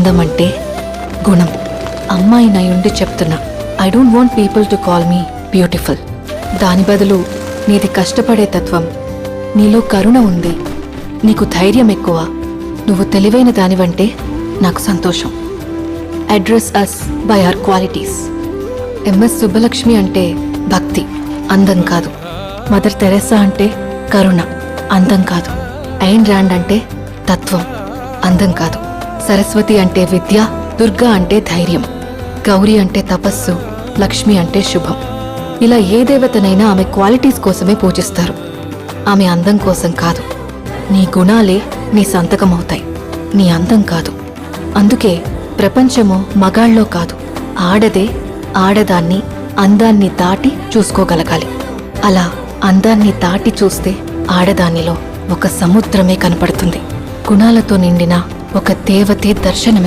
అందం అంటే గుణం. అమ్మాయి నయుండి చెప్తున్నా, I don't want people to call me beautiful. దాని బదులు నీది కష్టపడే తత్వం, నీలో కరుణ ఉంది, నీకు ధైర్యం ఎక్కువ, నువ్వు తెలివైన దానివంటే నాకు సంతోషం. Address us by our qualities. MS Subbulakshmi అంటే భక్తి, అందం కాదు. మదర్ తెరెసా అంటే కరుణ, అందం కాదు. ఐన్ ర్యాండ్ అంటే తత్వం, అందం కాదు. సరస్వతి అంటే విద్య, దుర్గా అంటే ధైర్యం, గౌరీ అంటే తపస్సు, లక్ష్మి అంటే శుభం. ఇలా ఏ దేవతనైనా ఆమె క్వాలిటీస్ కోసమే పూజిస్తారు, ఆమె అందం కోసం కాదు. నీ గుణాలే నీ సంతకమవుతాయి, నీ అందం కాదు. అందుకే ప్రపంచము మగాళ్ళలో కాదు, ఆడదే ఆడదాన్ని అందాన్ని దాటి చూసుకోగలగాలి. అలా అందాన్ని దాటి చూస్తే ఆడదానిలో ఒక సముద్రమే కనపడుతుంది. గుణాలతో నిండిన ఒక దేవతే దర్శనమిస్తుంది.